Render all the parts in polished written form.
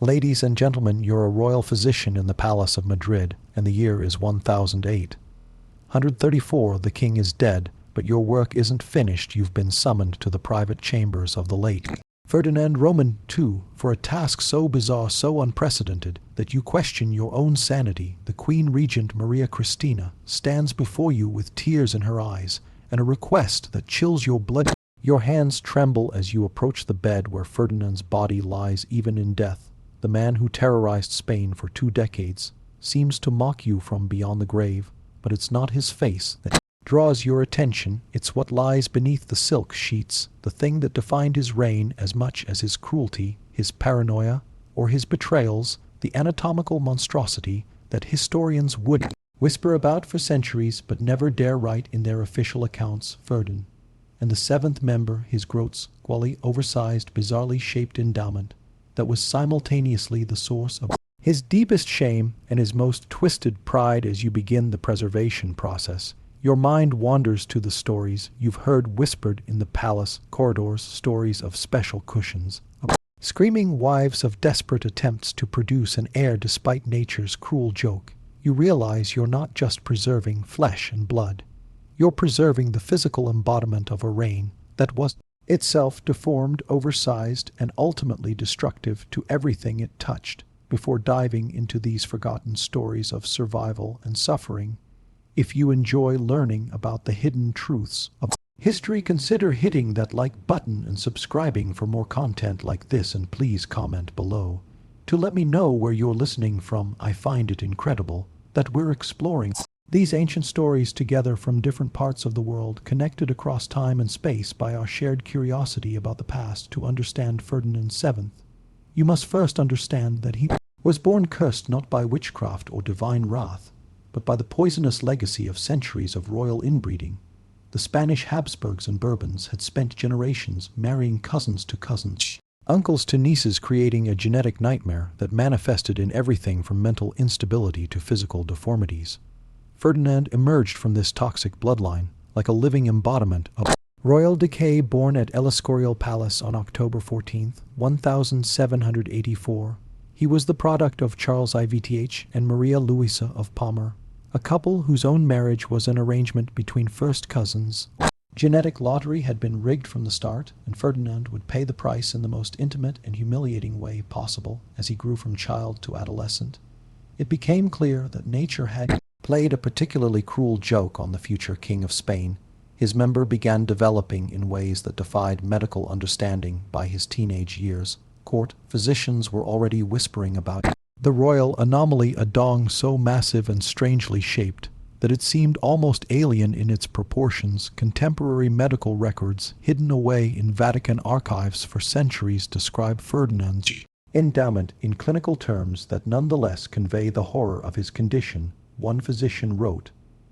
Ladies and gentlemen, you're a royal physician in the Palace of Madrid, and the year is 1008. 134, the king is dead, but your work isn't finished. You've been summoned to the private chambers of the late Ferdinand Roman II for a task so bizarre, so unprecedented, that you question your own sanity. The Queen Regent Maria Cristina stands before you with tears in her eyes and a request that chills your blood. Your hands tremble as you approach the bed where Ferdinand's body lies. Even in death, the man who terrorized Spain for 2 decades seems to mock you from beyond the grave, but it's not his face that draws your attention. It's what lies beneath the silk sheets, the thing that defined his reign as much as his cruelty, his paranoia, or his betrayals, the anatomical monstrosity that historians would whisper about for centuries but never dare write in their official accounts. Ferdinand, and the 7th member, his gross, squally oversized, bizarrely shaped endowment that was simultaneously the source of his deepest shame and his most twisted pride. As you begin the preservation process, your mind wanders to the stories you've heard whispered in the palace corridors, stories of special cushions, of screaming wives, of desperate attempts to produce an heir despite nature's cruel joke. You realize you're not just preserving flesh and blood. You're preserving the physical embodiment of a reign that was itself deformed, oversized, and ultimately destructive to everything it touched. Before diving into these forgotten stories of survival and suffering, if you enjoy learning about the hidden truths of history, consider hitting that like button and subscribing for more content like this, and please comment below to let me know where you're listening from. I find it incredible that we're exploring these ancient stories together from different parts of the world, connected across time and space by our shared curiosity about the past. To understand Ferdinand VII, you must first understand that he was born cursed not by witchcraft or divine wrath, but by the poisonous legacy of centuries of royal inbreeding. The Spanish Habsburgs and Bourbons had spent generations marrying cousins to cousins, uncles to nieces, creating a genetic nightmare that manifested in everything from mental instability to physical deformities. Ferdinand emerged from this toxic bloodline like a living embodiment of royal decay. Born at El Escorial Palace on October 14, 1784, he was the product of Charles Ivth and Maria Luisa of Palmer, a couple whose own marriage was an arrangement between first cousins. Genetic lottery had been rigged from the start, and Ferdinand would pay the price in the most intimate and humiliating way possible. As he grew from child to adolescent, it became clear that nature had played a particularly cruel joke on the future King of Spain. His member began developing in ways that defied medical understanding. By his teenage years, court physicians were already whispering about the royal anomaly, a dong so massive and strangely shaped that it seemed almost alien in its proportions. Contemporary medical records hidden away in Vatican archives for centuries describe Ferdinand's endowment in clinical terms that nonetheless convey the horror of his condition. One physician wrote,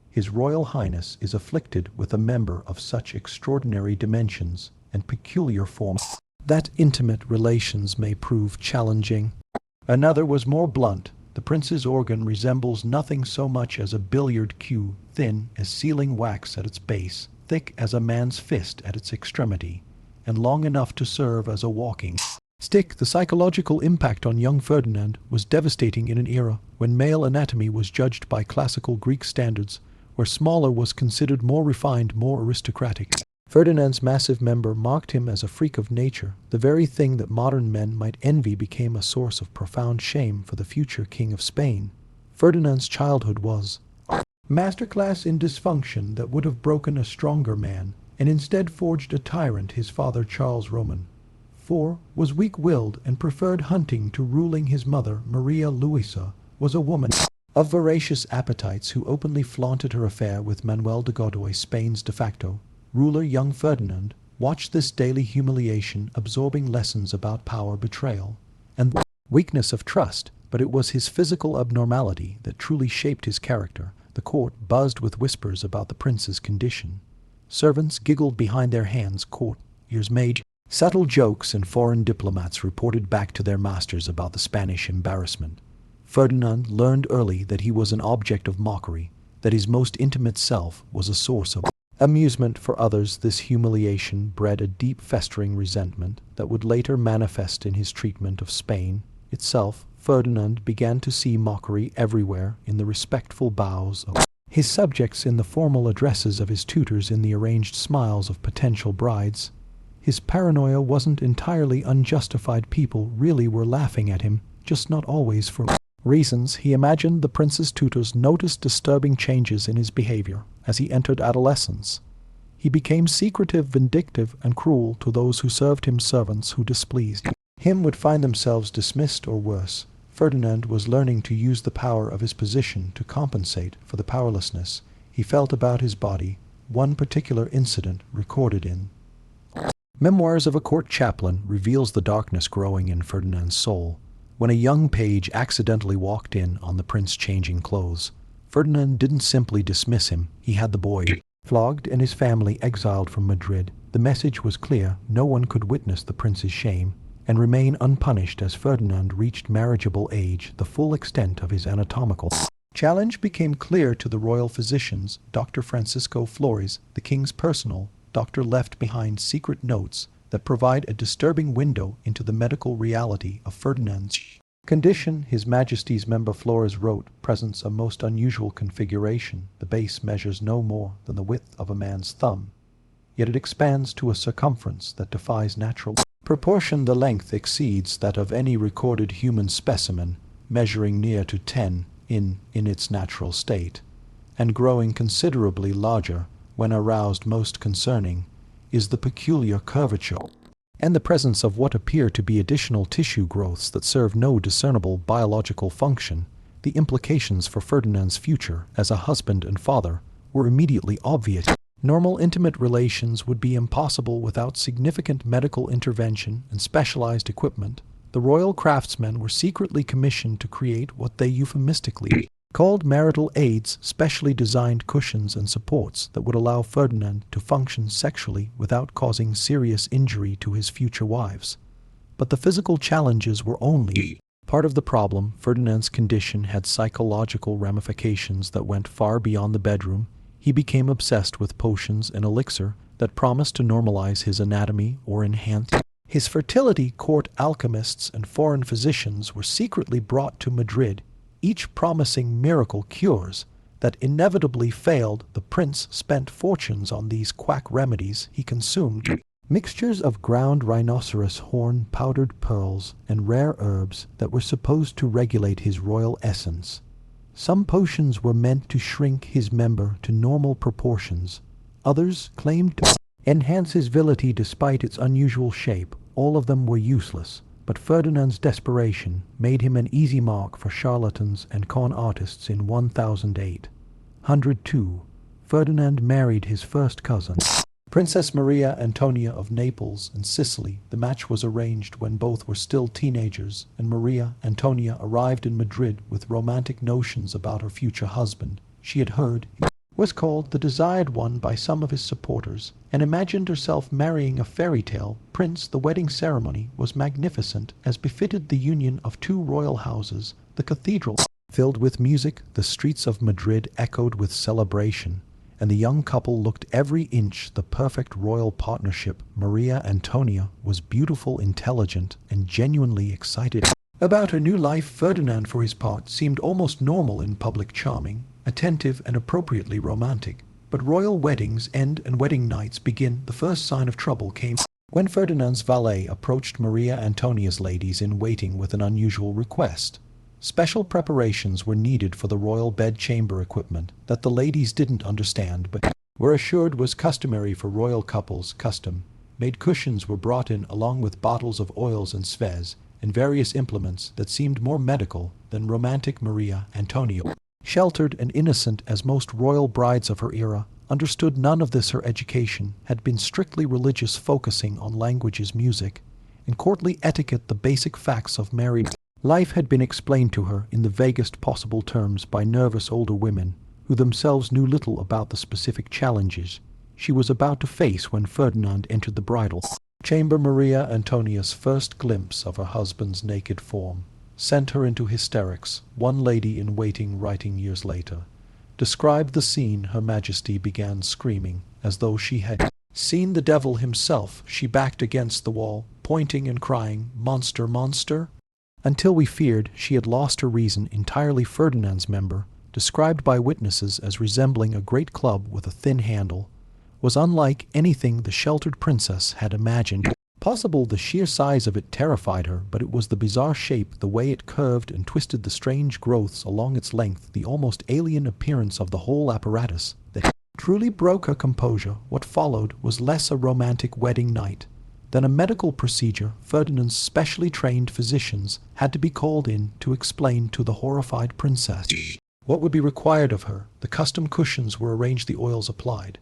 "His Royal Highness is afflicted with a member of such extraordinary dimensions and peculiar forms that intimate relations may prove challenging." Another was more blunt. "The prince's organ resembles nothing so much as a billiard cue, thin as sealing wax at its base, thick as a man's fist at its extremity, and long enough to serve as a walking stick." The psychological impact on young Ferdinand was devastating in an era when male anatomy was judged by classical Greek standards, where smaller was considered more refined, more aristocratic. Ferdinand's massive member marked him as a freak of nature. The very thing that modern men might envy became a source of profound shame for the future King of Spain. Ferdinand's childhood was a masterclass in dysfunction that would have broken a stronger man, and instead forged a tyrant, his father Charles Roman. Was weak-willed and preferred hunting to ruling. His mother, Maria Luisa, was a woman of voracious appetites who openly flaunted her affair with Manuel de Godoy, Spain's de facto ruler. Young Ferdinand watched this daily humiliation, absorbing lessons about power, betrayal, and the weakness of trust. But it was his physical abnormality that truly shaped his character. The court buzzed with whispers about the prince's condition. Servants giggled behind their hands, courtiers made subtle jokes, and foreign diplomats reported back to their masters about the Spanish embarrassment. Ferdinand learned early that he was an object of mockery, that his most intimate self was a source of amusement for others. This humiliation bred a deep, festering resentment that would later manifest in his treatment of Spain. itself, Ferdinand began to see mockery everywhere in the respectful bows of his subjects, in the formal addresses of his tutors, in the arranged smiles of potential brides. His paranoia wasn't entirely unjustified. People really were laughing at him, just not always for reasons. He imagined the prince's tutors noticed disturbing changes in his behavior as he entered adolescence. He became secretive, vindictive, and cruel to those who served him. Servants who displeased him would find themselves dismissed or worse. Ferdinand was learning to use the power of his position to compensate for the powerlessness he felt about his body. One particular incident, recorded in Memoirs of a Court Chaplain, reveals the darkness growing in Ferdinand's soul. When a young page accidentally walked in on the prince changing clothes, Ferdinand didn't simply dismiss him. He had the boy flogged and his family exiled from Madrid. The message was clear: no one could witness the prince's shame and remain unpunished. As Ferdinand reached marriageable age, the full extent of his anatomical challenge became clear to the royal physicians. Dr. Francisco Flores, the king's personal doctor, left behind secret notes that provide a disturbing window into the medical reality of Ferdinand's condition. His Majesty's member Flores wrote, "Presents a most unusual configuration. The base measures no more than the width of a man's thumb, yet it expands to a circumference that defies natural proportion. The length exceeds that of any recorded human specimen, measuring near to 10 in its natural state, and growing considerably larger when aroused. Most concerning is the peculiar curvature and the presence of what appear to be additional tissue growths that serve no discernible biological function." The implications for Ferdinand's future as a husband and father were immediately obvious. Normal intimate relations would be impossible without significant medical intervention and specialized equipment. The royal craftsmen were secretly commissioned to create what they euphemistically called marital aids, specially designed cushions and supports that would allow Ferdinand to function sexually without causing serious injury to his future wives. But the physical challenges were only part of the problem. Ferdinand's condition had psychological ramifications that went far beyond the bedroom. He became obsessed with potions and elixir that promised to normalize his anatomy or enhance his fertility. Court alchemists and foreign physicians were secretly brought to Madrid, each promising miracle cures that inevitably failed. The prince spent fortunes on these quack remedies. He consumed mixtures of ground rhinoceros horn, powdered pearls, and rare herbs that were supposed to regulate his royal essence. Some potions were meant to shrink his member to normal proportions. Others claimed to enhance his virility despite its unusual shape. All of them were useless, but Ferdinand's desperation made him an easy mark for charlatans and con artists. In 1002, Ferdinand married his first cousin, Princess Maria Antonia of Naples and Sicily. The match was arranged when both were still teenagers, and Maria Antonia arrived in Madrid with romantic notions about her future husband. She had heard he was called the desired one by some of his supporters, and imagined herself marrying a fairy tale prince. The wedding ceremony was magnificent, as befitted the union of two royal houses. The cathedral filled with music, the streets of Madrid echoed with celebration, and the young couple looked every inch the perfect royal partnership. Maria Antonia was beautiful, intelligent, and genuinely excited about her new life. Ferdinand, for his part, seemed almost normal in public, charming, attentive, and appropriately romantic. But royal weddings end and wedding nights begin. The first sign of trouble came when Ferdinand's valet approached Maria Antonia's ladies in waiting with an unusual request. Special preparations were needed for the royal bedchamber equipment that the ladies didn't understand but were assured was customary for royal couples. Custom-made cushions were brought in along with bottles of oils and sves and various implements that seemed more medical than romantic. Maria Antonia, sheltered and innocent as most royal brides of her era, understood none of this. Her education had been strictly religious, focusing on languages, music, and courtly etiquette. The basic facts of married life had been explained to her in the vaguest possible terms by nervous older women who themselves knew little about the specific challenges she was about to face. When Ferdinand entered the bridal chamber, Maria Antonia's first glimpse of her husband's naked form sent her into hysterics. One lady in waiting, writing years later, described the scene. Her Majesty began screaming as though she had seen the devil himself. She backed against the wall, pointing and crying, "Monster, monster!" until we feared she had lost her reason. Entirely Ferdinand's member, described by witnesses as resembling a great club with a thin handle, was unlike anything the sheltered princess had imagined. Possible the sheer size of it terrified her, but it was the bizarre shape, the way it curved and twisted, the strange growths along its length, the almost alien appearance of the whole apparatus, that truly broke her composure. What followed was less a romantic wedding night than a medical procedure. Ferdinand's specially trained physicians had to be called in to explain to the horrified princess what would be required of her. The custom cushions were arranged, the oils applied,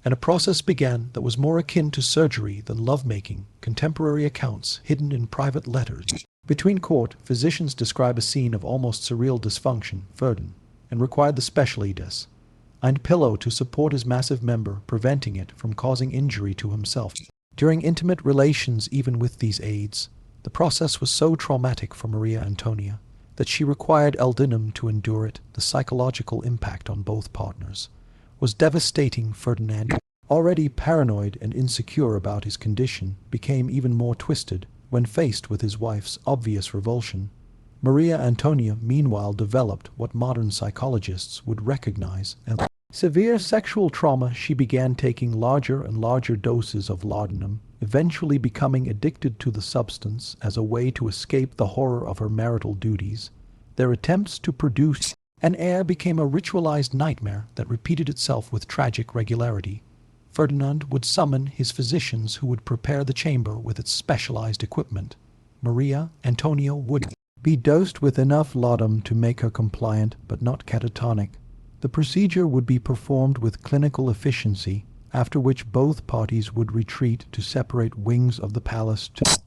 and a process began that was more akin to surgery than lovemaking. Contemporary accounts hidden in private letters between court physicians describe a scene of almost surreal dysfunction. Ferdinand and required the specialides and pillow to support his massive member, preventing it from causing injury to himself. During intimate relations, even with these aids, the process was so traumatic for Maria Antonia that she required Eldinum to endure it. The psychological impact on both partners was devastating. Ferdinand, already paranoid and insecure about his condition, became even more twisted when faced with his wife's obvious revulsion. Maria Antonia, meanwhile, developed what modern psychologists would recognize as severe sexual trauma. She began taking larger and larger doses of laudanum, eventually becoming addicted to the substance as a way to escape the horror of her marital duties. Their attempts to produce an heir became a ritualized nightmare that repeated itself with tragic regularity. Ferdinand would summon his physicians, who would prepare the chamber with its specialized equipment. Maria Antonia would be dosed with enough laudanum to make her compliant but not catatonic. The procedure would be performed with clinical efficiency, after which both parties would retreat to separate wings of the palace to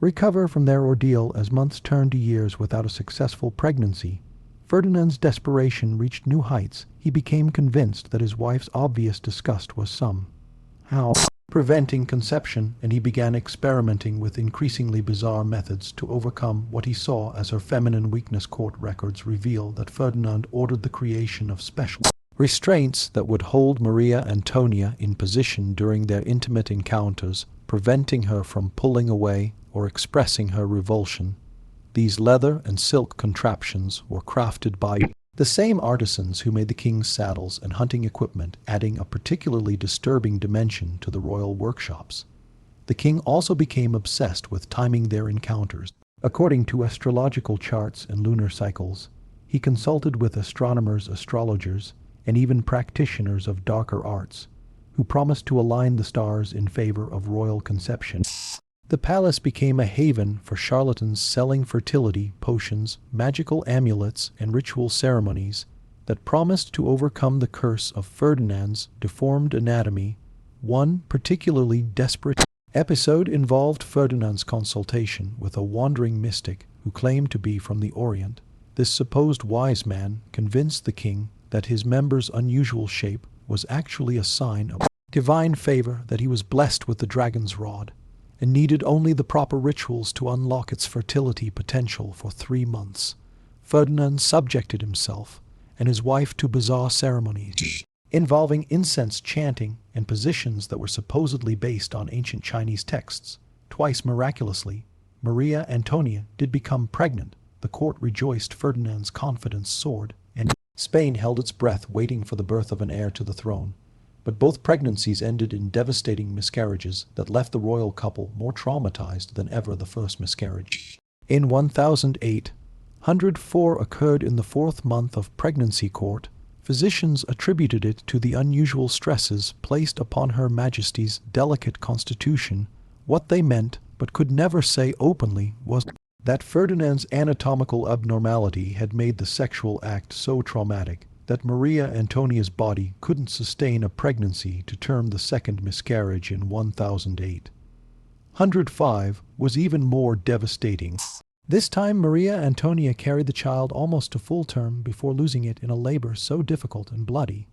recover from their ordeal. As months turned to years without a successful pregnancy, Ferdinand's desperation reached new heights. He became convinced that his wife's obvious disgust was somehow preventing conception, and he began experimenting with increasingly bizarre methods to overcome what he saw as her feminine weakness. Court records reveal that Ferdinand ordered the creation of special restraints that would hold Maria Antonia in position during their intimate encounters, preventing her from pulling away or expressing her revulsion. These leather and silk contraptions were crafted by the same artisans who made the king's saddles and hunting equipment, adding a particularly disturbing dimension to the royal workshops. The king also became obsessed with timing their encounters. According to astrological charts and lunar cycles, he consulted with astronomers, astrologers, and even practitioners of darker arts, who promised to align the stars in favor of royal conception. The palace became a haven for charlatans selling fertility potions, magical amulets, and ritual ceremonies that promised to overcome the curse of Ferdinand's deformed anatomy. One particularly desperate episode involved Ferdinand's consultation with a wandering mystic who claimed to be from the Orient. This supposed wise man convinced the king that his member's unusual shape was actually a sign of divine favor, that he was blessed with the dragon's rod, and needed only the proper rituals to unlock its fertility potential. For 3 months, Ferdinand subjected himself and his wife to bizarre ceremonies involving incense chanting and positions that were supposedly based on ancient Chinese texts. Twice, miraculously, Maria Antonia did become pregnant. The court rejoiced. Ferdinand's confidence soared, and Spain held its breath, waiting for the birth of an heir to the throne. But both pregnancies ended in devastating miscarriages that left the royal couple more traumatized than ever. The first miscarriage in 1804 occurred in the 4th month of pregnancy. Court physicians attributed it to the unusual stresses placed upon Her Majesty's delicate constitution. What they meant, but could never say openly, was that Ferdinand's anatomical abnormality had made the sexual act so traumatic that Maria Antonia's body couldn't sustain a pregnancy to term the second miscarriage in 1805 was even more devastating. This time Maria Antonia carried the child almost to full term before losing it in a labor so difficult and bloody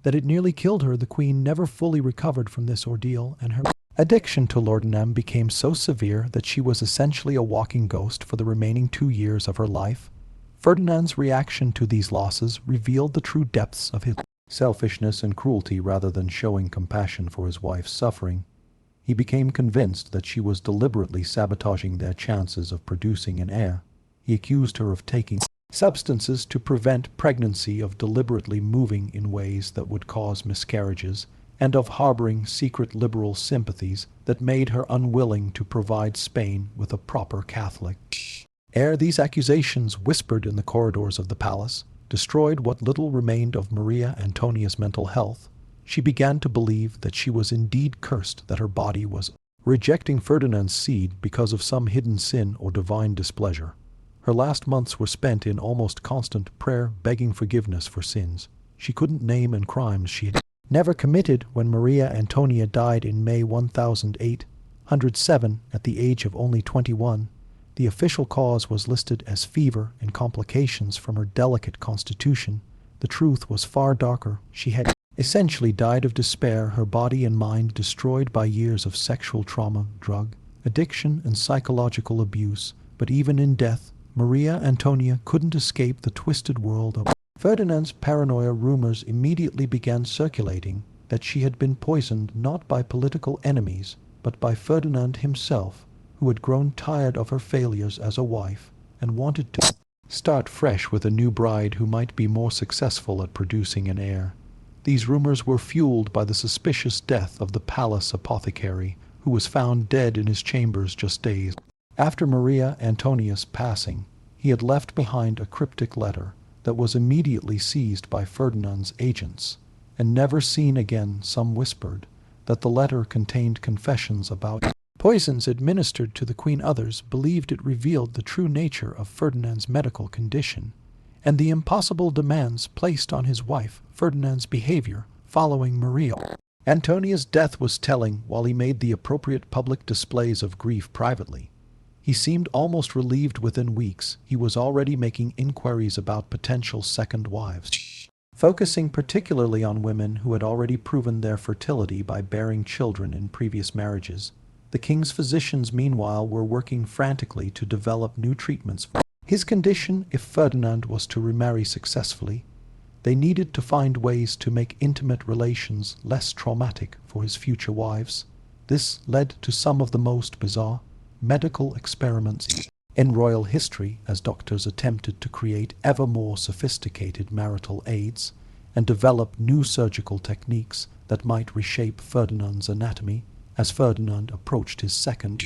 that it nearly killed her. The queen never fully recovered from this ordeal, and her addiction to laudanum became so severe that she was essentially a walking ghost for the remaining 2 years of her life. Ferdinand's reaction to these losses revealed the true depths of his selfishness and cruelty. Rather than showing compassion for his wife's suffering, he became convinced that she was deliberately sabotaging their chances of producing an heir. He accused her of taking substances to prevent pregnancy, of deliberately moving in ways that would cause miscarriages, and of harboring secret liberal sympathies that made her unwilling to provide Spain with a proper Catholic. Ere these accusations whispered in the corridors of the palace, destroyed what little remained of Maria Antonia's mental health, she began to believe that she was indeed cursed, that her body was rejecting Ferdinand's seed because of some hidden sin or divine displeasure. Her last months were spent in almost constant prayer, begging forgiveness for sins she couldn't name and crimes she had never committed. When Maria Antonia died in May 1807 at the age of only 21, the official cause was listed as fever and complications from her delicate constitution. The truth was far darker. She had essentially died of despair, her body and mind destroyed by years of sexual trauma, drug addiction, and psychological abuse. But even in death, Maria Antonia couldn't escape the twisted world of Ferdinand's paranoia. Rumors immediately began circulating that she had been poisoned not by political enemies, but by Ferdinand himself, who had grown tired of her failures as a wife and wanted to start fresh with a new bride who might be more successful at producing an heir. These rumors were fueled by the suspicious death of the palace apothecary, who was found dead in his chambers just days after Maria Antonia's passing. He had left behind a cryptic letter that was immediately seized by Ferdinand's agents and never seen again. Some whispered that the letter contained confessions about poisons administered to the Queen. Others believed it revealed the true nature of Ferdinand's medical condition and the impossible demands placed on his wife. Ferdinand's behavior following Maria Antonia's death was telling. While he made the appropriate public displays of grief privately, he seemed almost relieved. Within weeks, he was already making inquiries about potential second wives, focusing particularly on women who had already proven their fertility by bearing children in previous marriages. The king's physicians, meanwhile, were working frantically to develop new treatments for his condition. If Ferdinand was to remarry successfully, they needed to find ways to make intimate relations less traumatic for his future wives. This led to some of the most bizarre medical experiments in royal history, as doctors attempted to create ever more sophisticated marital aids and develop new surgical techniques that might reshape Ferdinand's anatomy. As Ferdinand approached his second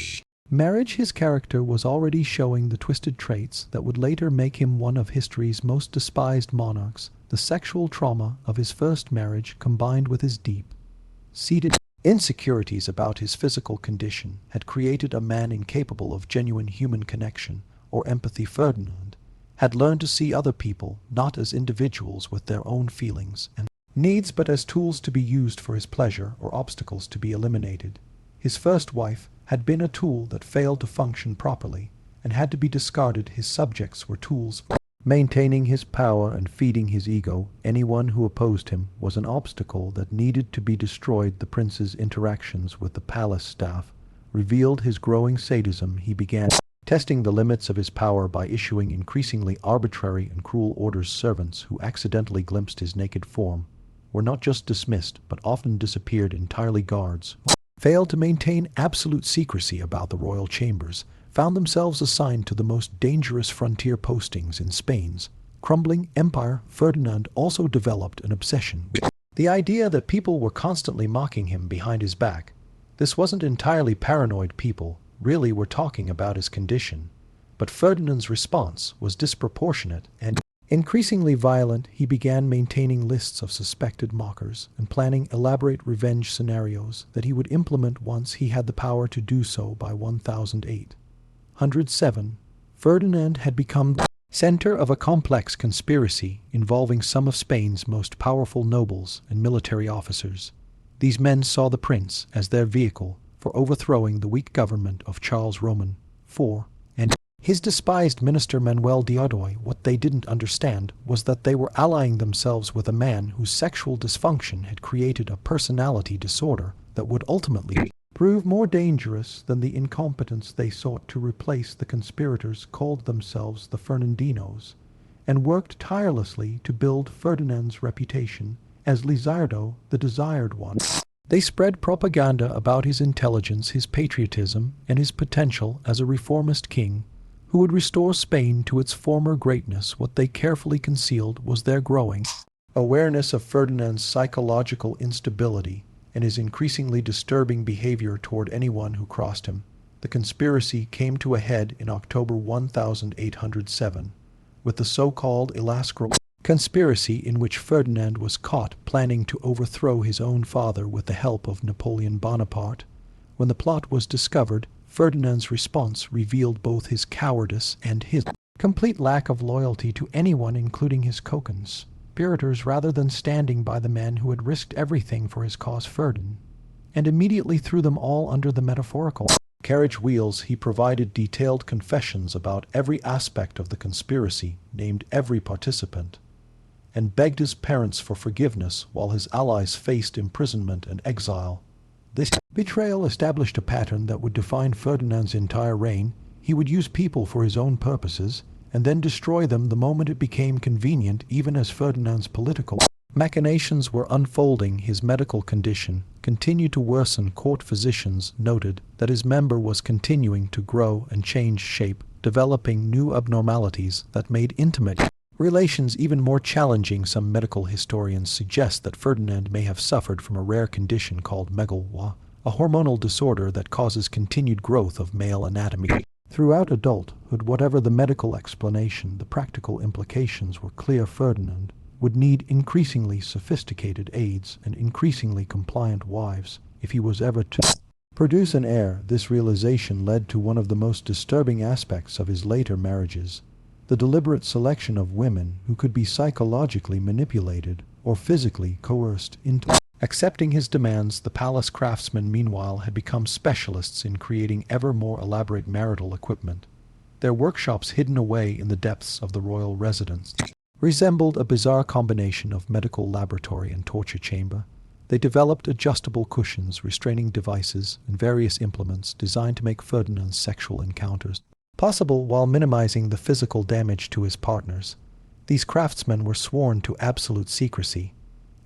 marriage, his character was already showing the twisted traits that would later make him one of history's most despised monarchs. The sexual trauma of his first marriage, combined with his deep-seated insecurities about his physical condition, had created a man incapable of genuine human connection or empathy. Ferdinand had learned to see other people not as individuals with their own feelings and needs, but as tools to be used for his pleasure or obstacles to be eliminated. His first wife had been a tool that failed to function properly and had to be discarded. His subjects were tools for maintaining his power and feeding his ego. Anyone who opposed him was an obstacle that needed to be destroyed. The prince's interactions with the palace staff revealed his growing sadism. He began testing the limits of his power by issuing increasingly arbitrary and cruel orders. Servants who accidentally glimpsed his naked form were not just dismissed, but often disappeared entirely. Guards who failed to maintain absolute secrecy about the royal chambers found themselves assigned to the most dangerous frontier postings in Spain's crumbling empire. Ferdinand also developed an obsession with the idea that people were constantly mocking him behind his back. This wasn't entirely paranoid. People really were talking about his condition, but Ferdinand's response was disproportionate and increasingly violent. He began maintaining lists of suspected mockers and planning elaborate revenge scenarios that he would implement once he had the power to do so. By 1807, Ferdinand had become the center of a complex conspiracy involving some of Spain's most powerful nobles and military officers. These men saw the prince as their vehicle for overthrowing the weak government of Charles Roman IV and his despised minister Manuel de Godoy. What they didn't understand was that they were allying themselves with a man whose sexual dysfunction had created a personality disorder that would ultimately prove more dangerous than the incompetence they sought to replace. The conspirators called themselves the Fernandinos and worked tirelessly to build Ferdinand's reputation as Lizardo, the desired one. They spread propaganda about his intelligence, his patriotism, and his potential as a reformist king who would restore Spain to its former greatness. What they carefully concealed was their growing awareness of Ferdinand's psychological instability and his increasingly disturbing behavior toward anyone who crossed him. The conspiracy came to a head in October 1807, with the so-called Elasco conspiracy, in which Ferdinand was caught planning to overthrow his own father with the help of Napoleon Bonaparte. When the plot was discovered, Ferdinand's response revealed both his cowardice and his complete lack of loyalty to anyone, including his co-conspirators, rather than standing by the man who had risked everything for his cause, Ferdinand, and immediately threw them all under the metaphorical carriage wheels. He provided detailed confessions about every aspect of the conspiracy, named every participant, and begged his parents for forgiveness while his allies faced imprisonment and exile. This betrayal established a pattern that would define Ferdinand's entire reign. He would use people for his own purposes and then destroy them the moment it became convenient. Even as Ferdinand's political machinations were unfolding, his medical condition continued to worsen. Court physicians noted that his member was continuing to grow and change shape, developing new abnormalities that made intimate relations even more challenging. Some medical historians suggest that Ferdinand may have suffered from a rare condition called megalwa, a hormonal disorder that causes continued growth of male anatomy throughout adulthood. Whatever the medical explanation, the practical implications were clear. Ferdinand would need increasingly sophisticated aids and increasingly compliant wives if he was ever to produce an heir. This realization led to one of the most disturbing aspects of his later marriages: the deliberate selection of women who could be psychologically manipulated or physically coerced into accepting his demands. The palace craftsmen, meanwhile, had become specialists in creating ever more elaborate marital equipment. Their workshops, hidden away in the depths of the royal residence, resembled a bizarre combination of medical laboratory and torture chamber. They developed adjustable cushions, restraining devices, and various implements designed to make Ferdinand's sexual encounters possible while minimizing the physical damage to his partners. These craftsmen were sworn to absolute secrecy,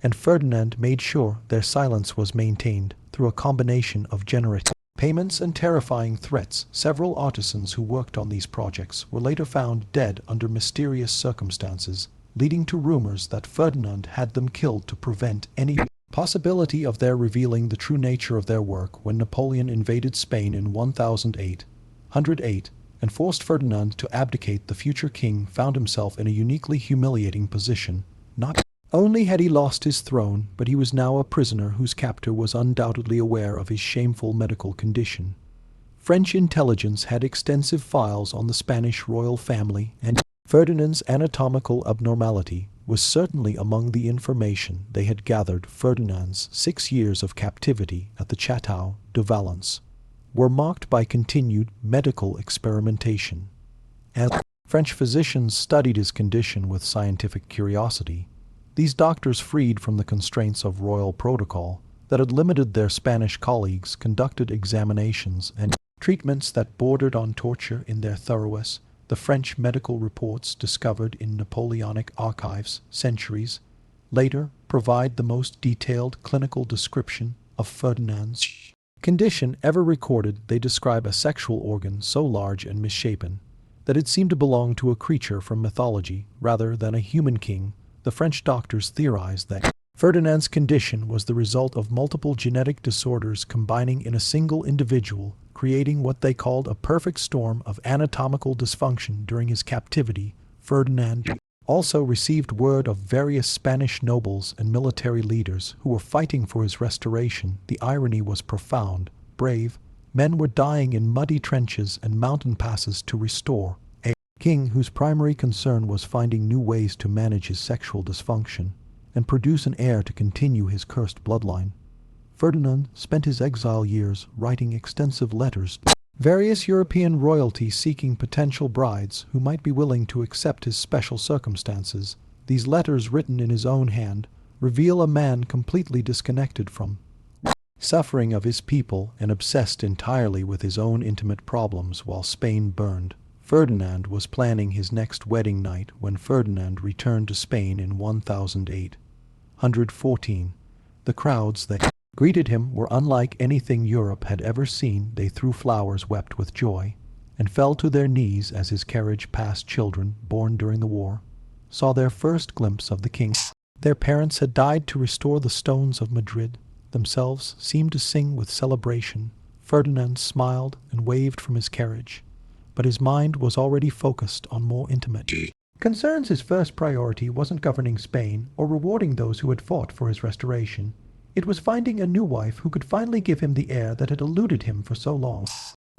and Ferdinand made sure their silence was maintained through a combination of generous payments and terrifying threats. Several artisans who worked on these projects were later found dead under mysterious circumstances, leading to rumors that Ferdinand had them killed to prevent any possibility of their revealing the true nature of their work. When Napoleon invaded Spain in 1008 and forced Ferdinand to abdicate, the future king found himself in a uniquely humiliating position. Not only had he lost his throne, but he was now a prisoner whose captor was undoubtedly aware of his shameful medical condition. French intelligence had extensive files on the Spanish royal family, and Ferdinand's anatomical abnormality was certainly among the information they had gathered. Ferdinand's 6 years of captivity at the Château de Valence were marked by continued medical experimentation. As French physicians studied his condition with scientific curiosity, these doctors, freed from the constraints of royal protocol that had limited their Spanish colleagues, conducted examinations and treatments that bordered on torture. In their thoroughness, the French medical reports discovered in Napoleonic archives centuries later provide the most detailed clinical description of Ferdinand's condition ever recorded. They describe a sexual organ so large and misshapen that it seemed to belong to a creature from mythology rather than a human king. The French doctors theorized that Ferdinand's condition was the result of multiple genetic disorders combining in a single individual, creating what they called a perfect storm of anatomical dysfunction. During his captivity, Ferdinand also received word of various Spanish nobles and military leaders who were fighting for his restoration. The irony was profound. Brave men were dying in muddy trenches and mountain passes to restore a king whose primary concern was finding new ways to manage his sexual dysfunction and produce an heir to continue his cursed bloodline. Ferdinand spent his exile years writing extensive letters to various European royalty, seeking potential brides who might be willing to accept his special circumstances. These letters, written in his own hand, reveal a man completely disconnected from suffering of his people and obsessed entirely with his own intimate problems. While Spain burned, Ferdinand was planning his next wedding night. When Ferdinand returned to Spain in 1814, the crowds that greeted him were unlike anything Europe had ever seen. They threw flowers, wept with joy, and fell to their knees as his carriage passed children born during the war, saw their first glimpse of the king. Their parents had died to restore the stones of Madrid, themselves seemed to sing with celebration. Ferdinand smiled and waved from his carriage, but his mind was already focused on more intimate concerns. His first priority wasn't governing Spain or rewarding those who had fought for his restoration. It was finding a new wife who could finally give him the heir that had eluded him for so long.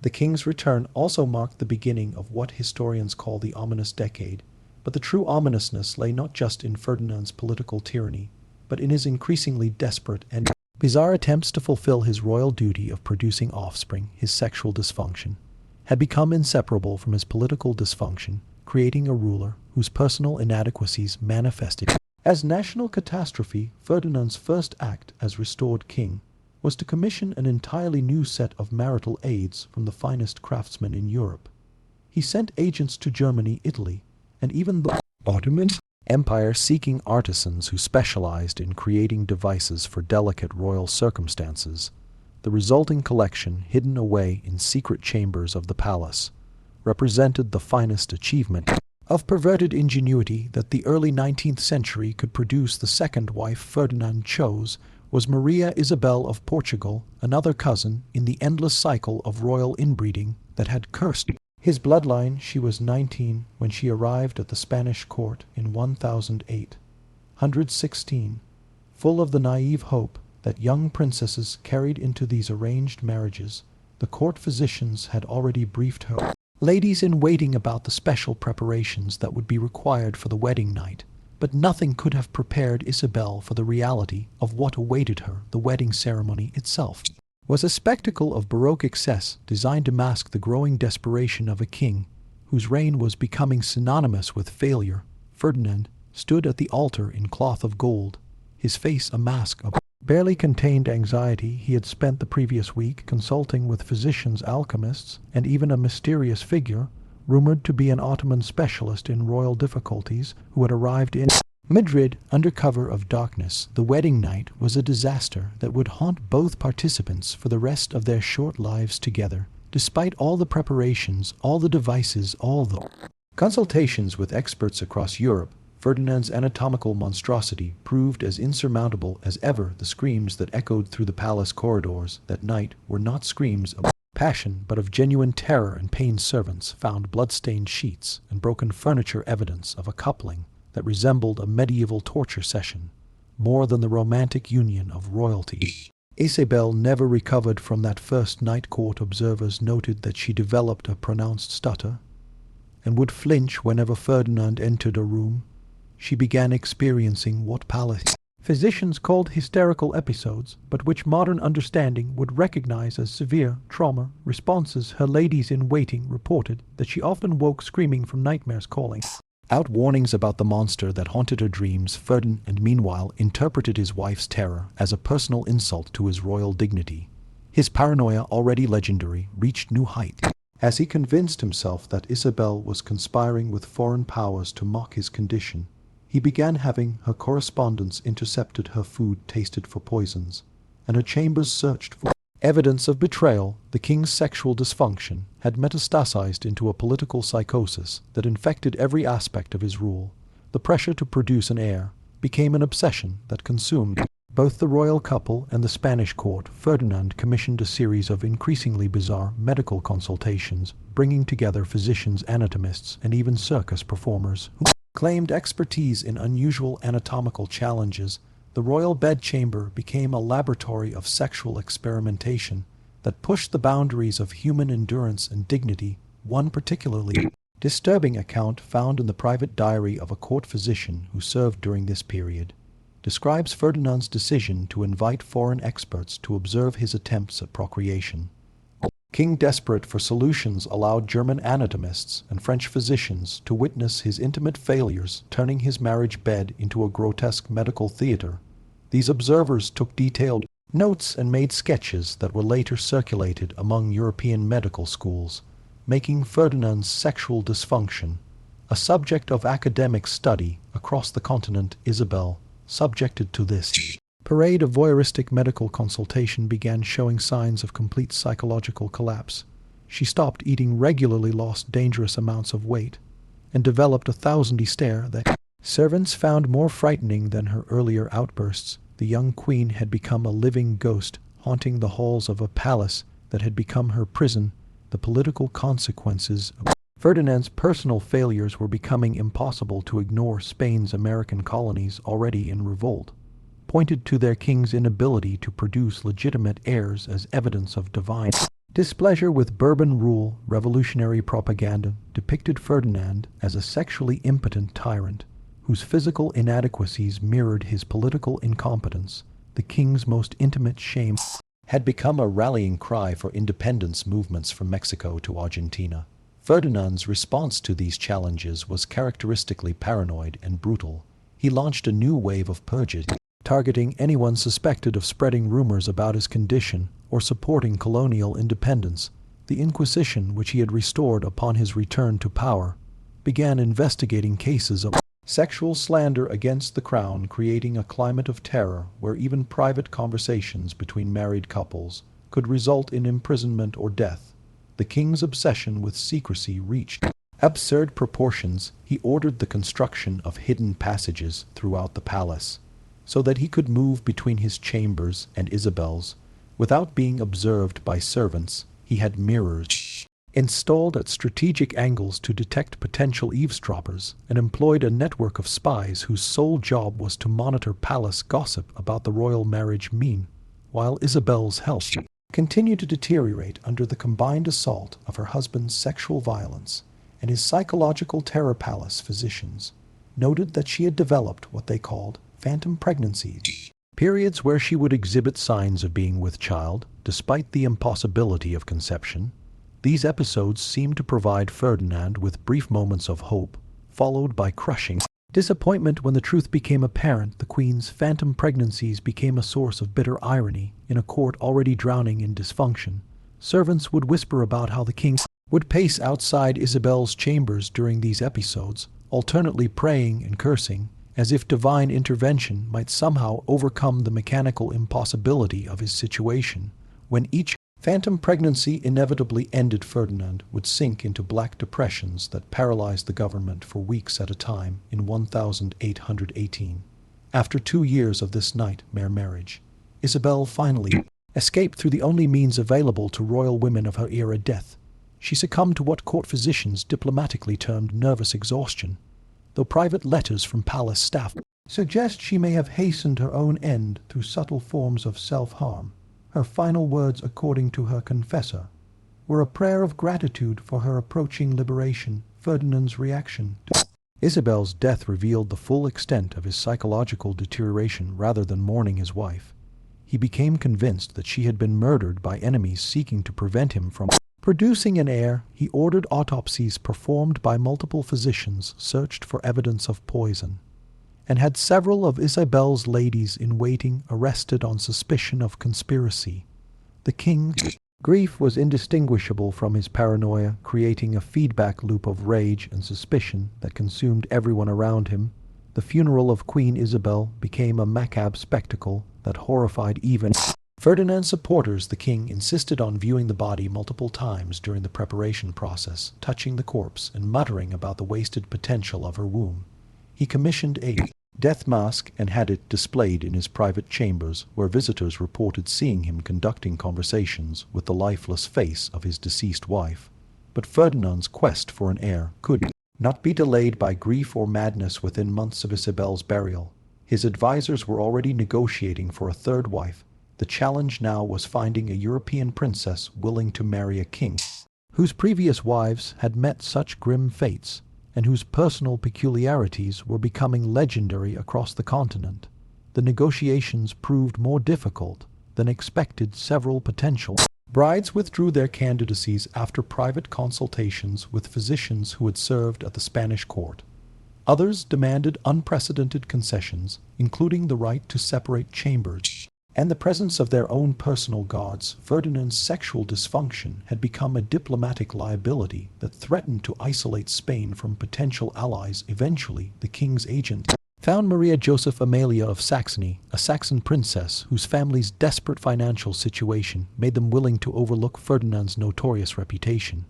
The king's return also marked the beginning of what historians call the ominous decade, but the true ominousness lay not just in Ferdinand's political tyranny, but in his increasingly desperate and bizarre attempts to fulfill his royal duty of producing offspring. His sexual dysfunction had become inseparable from his political dysfunction, creating a ruler whose personal inadequacies manifested as national catastrophe. Ferdinand's first act as restored king was to commission an entirely new set of marital aids from the finest craftsmen in Europe. He sent agents to Germany, Italy, and even the Ottoman Empire seeking artisans who specialized in creating devices for delicate royal circumstances. The resulting collection, hidden away in secret chambers of the palace, represented the finest achievement of perverted ingenuity that the early 19th century could produce. The second wife Ferdinand chose was Maria Isabel of Portugal, another cousin in the endless cycle of royal inbreeding that had cursed his bloodline. She was 19 when she arrived at the Spanish court in 1116, full of the naive hope that young princesses carried into these arranged marriages. The court physicians had already briefed her ladies-in-waiting about the special preparations that would be required for the wedding night, but nothing could have prepared Isabel for the reality of what awaited her. The wedding ceremony itself was a spectacle of Baroque excess designed to mask the growing desperation of a king whose reign was becoming synonymous with failure. Ferdinand stood at the altar in cloth of gold, his face a mask of barely contained anxiety. He had spent the previous week consulting with physicians, alchemists, and even a mysterious figure, rumored to be an Ottoman specialist in royal difficulties, who had arrived in Madrid under cover of darkness. The wedding night was a disaster that would haunt both participants for the rest of their short lives together. Despite all the preparations, all the devices, all the consultations with experts across Europe, Ferdinand's anatomical monstrosity proved as insurmountable as ever. The screams that echoed through the palace corridors that night were not screams of passion, but of genuine terror and pain. Servants found blood-stained sheets and broken furniture, evidence of a coupling that resembled a medieval torture session, more than the romantic union of royalty. Isabel never recovered from that first night. Court observers noted that she developed a pronounced stutter and would flinch whenever Ferdinand entered a room. She began experiencing what palace physicians called hysterical episodes, but which modern understanding would recognize as severe trauma responses. Her ladies-in-waiting reported that she often woke screaming from nightmares, calling out warnings about the monster that haunted her dreams. Ferdinand, meanwhile, interpreted his wife's terror as a personal insult to his royal dignity. His paranoia, already legendary, reached new heights as he convinced himself that Isabel was conspiring with foreign powers to mock his condition. He began having her correspondence intercepted, her food tasted for poisons, and her chambers searched for evidence of betrayal. The king's sexual dysfunction had metastasized into a political psychosis that infected every aspect of his rule. The pressure to produce an heir became an obsession that consumed both the royal couple and the Spanish court. Ferdinand commissioned a series of increasingly bizarre medical consultations, bringing together physicians, anatomists, and even circus performers who claimed expertise in unusual anatomical challenges. The royal bedchamber became a laboratory of sexual experimentation that pushed the boundaries of human endurance and dignity. One particularly disturbing account, found in the private diary of a court physician who served during this period, describes Ferdinand's decision to invite foreign experts to observe his attempts at procreation. King, desperate for solutions, allowed German anatomists and French physicians to witness his intimate failures, turning his marriage bed into a grotesque medical theater. These observers took detailed notes and made sketches that were later circulated among European medical schools, making Ferdinand's sexual dysfunction a subject of academic study across the continent. Isabel, subjected to this parade of voyeuristic medical consultation, began showing signs of complete psychological collapse. She stopped eating regularly, lost dangerous amounts of weight, and developed a thousand stare that servants found more frightening than her earlier outbursts. The young queen had become a living ghost, haunting the halls of a palace that had become her prison. The political consequences of Ferdinand's personal failures were becoming impossible to ignore. Spain's American colonies, already in revolt, pointed to their king's inability to produce legitimate heirs as evidence of divine displeasure with Bourbon rule. Revolutionary propaganda depicted Ferdinand as a sexually impotent tyrant whose physical inadequacies mirrored his political incompetence. The king's most intimate shame had become a rallying cry for independence movements from Mexico to Argentina. Ferdinand's response to these challenges was characteristically paranoid and brutal. He launched a new wave of purges, targeting anyone suspected of spreading rumors about his condition or supporting colonial independence. The Inquisition, which he had restored upon his return to power, began investigating cases of sexual slander against the crown, creating a climate of terror where even private conversations between married couples could result in imprisonment or death. The king's obsession with secrecy reached absurd proportions. He ordered the construction of hidden passages throughout the palace, so that he could move between his chambers and Isabel's without being observed by servants. He had mirrors installed at strategic angles to detect potential eavesdroppers, and employed a network of spies whose sole job was to monitor palace gossip about the royal marriage. While Isabel's health continued to deteriorate under the combined assault of her husband's sexual violence and his psychological terror, palace physicians noted that she had developed what they called phantom pregnancies, periods where she would exhibit signs of being with child despite the impossibility of conception. These episodes seemed to provide Ferdinand with brief moments of hope, followed by crushing disappointment when the truth became apparent. The queen's phantom pregnancies became a source of bitter irony in a court already drowning in dysfunction. Servants would whisper about how the king would pace outside Isabel's chambers during these episodes, alternately praying and cursing, as if divine intervention might somehow overcome the mechanical impossibility of his situation. When each phantom pregnancy inevitably ended, Ferdinand would sink into black depressions that paralyzed the government for weeks at a time. In 1818, after 2 years of this nightmare marriage, Isabel finally escaped through the only means available to royal women of her era: death. She succumbed to what court physicians diplomatically termed nervous exhaustion, though private letters from palace staff suggest she may have hastened her own end through subtle forms of self-harm. Her final words, according to her confessor, were a prayer of gratitude for her approaching liberation. Ferdinand's reaction to Isabel's death revealed the full extent of his psychological deterioration. Rather than mourning his wife, he became convinced that she had been murdered by enemies seeking to prevent him from producing an heir. He ordered autopsies performed by multiple physicians, searched for evidence of poison, and had several of Isabel's ladies-in-waiting arrested on suspicion of conspiracy. The king's grief was indistinguishable from his paranoia, creating a feedback loop of rage and suspicion that consumed everyone around him. The funeral of Queen Isabel became a macabre spectacle that horrified even Ferdinand's supporters. The king insisted on viewing the body multiple times during the preparation process, touching the corpse and muttering about the wasted potential of her womb. He commissioned a death mask and had it displayed in his private chambers, where visitors reported seeing him conducting conversations with the lifeless face of his deceased wife. But Ferdinand's quest for an heir could not be delayed by grief or madness. Within months of Isabel's burial, his advisors were already negotiating for a third wife. The challenge now was finding a European princess willing to marry a king whose previous wives had met such grim fates, and whose personal peculiarities were becoming legendary across the continent. The negotiations proved more difficult than expected. Several potential brides withdrew their candidacies after private consultations with physicians who had served at the Spanish court. Others demanded unprecedented concessions, including the right to separate chambers and the presence of their own personal guards. Ferdinand's sexual dysfunction had become a diplomatic liability that threatened to isolate Spain from potential allies. Eventually, the king's agent found Maria Joseph Amalia of Saxony, a Saxon princess whose family's desperate financial situation made them willing to overlook Ferdinand's notorious reputation.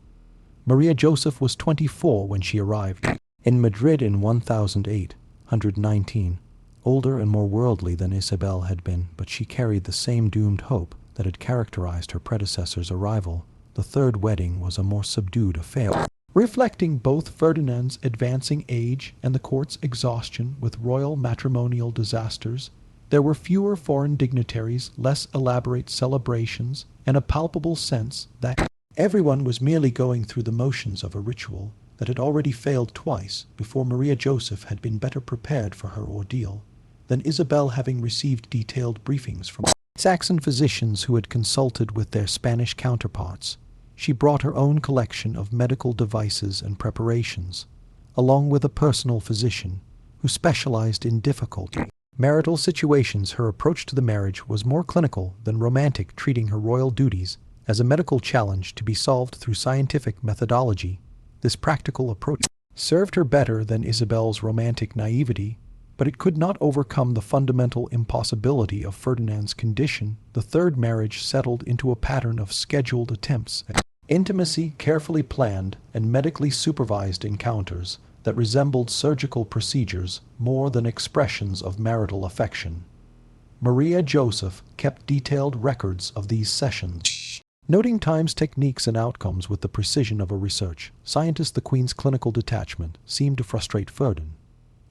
Maria Joseph was 24 when she arrived in Madrid in 1019, older and more worldly than Isabel had been, but she carried the same doomed hope that had characterized her predecessor's arrival. The third wedding was a more subdued affair, reflecting both Ferdinand's advancing age and the court's exhaustion with royal matrimonial disasters. There were fewer foreign dignitaries, less elaborate celebrations, and a palpable sense that everyone was merely going through the motions of a ritual that had already failed twice before Maria Joseph had been better prepared for her ordeal than Isabel, having received detailed briefings from Saxon physicians who had consulted with their Spanish counterparts. She brought her own collection of medical devices and preparations, along with a personal physician who specialized in difficult marital situations. Her approach to the marriage was more clinical than romantic, treating her royal duties as a medical challenge to be solved through scientific methodology. This practical approach served her better than Isabel's romantic naivety, but it could not overcome the fundamental impossibility of Ferdinand's condition. The third marriage settled into a pattern of scheduled attempts at intimacy, carefully planned and medically supervised encounters that resembled surgical procedures more than expressions of marital affection. Maria Joseph kept detailed records of these sessions, noting times, techniques, and outcomes with the precision of a research scientist. The Queen's clinical detachment seemed to frustrate Ferdinand,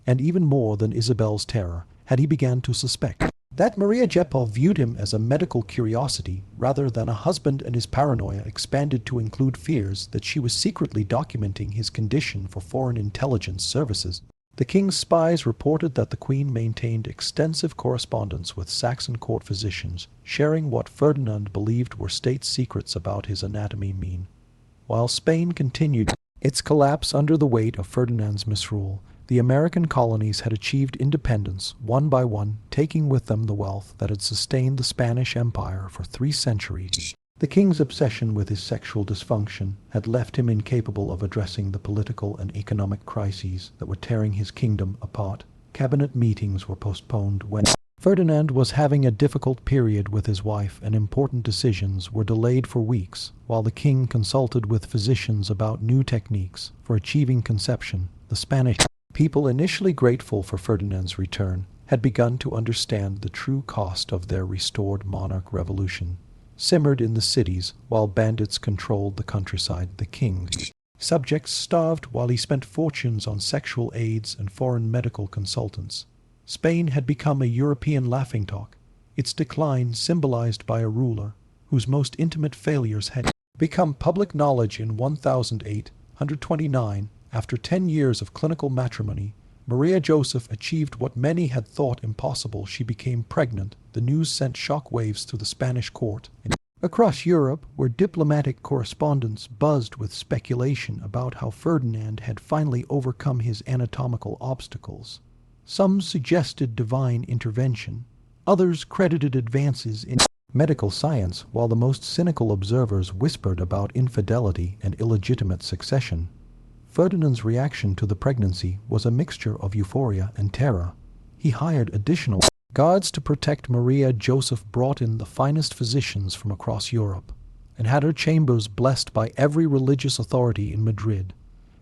and even more than Isabel's terror, had he began to suspect that Maria Joseph viewed him as a medical curiosity rather than a husband, and his paranoia expanded to include fears that she was secretly documenting his condition for foreign intelligence services. The king's spies reported that the Queen maintained extensive correspondence with Saxon court physicians, sharing what Ferdinand believed were state secrets about his anatomy. While Spain continued its collapse under the weight of Ferdinand's misrule, the American colonies had achieved independence one by one, taking with them the wealth that had sustained the Spanish Empire for 3 centuries. The king's obsession with his sexual dysfunction had left him incapable of addressing the political and economic crises that were tearing his kingdom apart. Cabinet meetings were postponed when Ferdinand was having a difficult period with his wife, and important decisions were delayed for weeks, while the king consulted with physicians about new techniques for achieving conception. The Spanish people, initially grateful for Ferdinand's return, had begun to understand the true cost of their restored monarch. Revolution simmered in the cities while bandits controlled the countryside. The king's subjects starved while he spent fortunes on sexual aids and foreign medical consultants. Spain had become a European laughingstock, its decline symbolized by a ruler whose most intimate failures had become public knowledge. In 1029, after 10 years of clinical matrimony, Maria Joseph achieved what many had thought impossible. She became pregnant. The news sent shock waves through the Spanish court and across Europe, where diplomatic correspondence buzzed with speculation about how Ferdinand had finally overcome his anatomical obstacles. Some suggested divine intervention, others credited advances in medical science, while the most cynical observers whispered about infidelity and illegitimate succession. Ferdinand's reaction to the pregnancy was a mixture of euphoria and terror. He hired additional guards to protect Maria Joseph, brought in the finest physicians from across Europe, and had her chambers blessed by every religious authority in Madrid.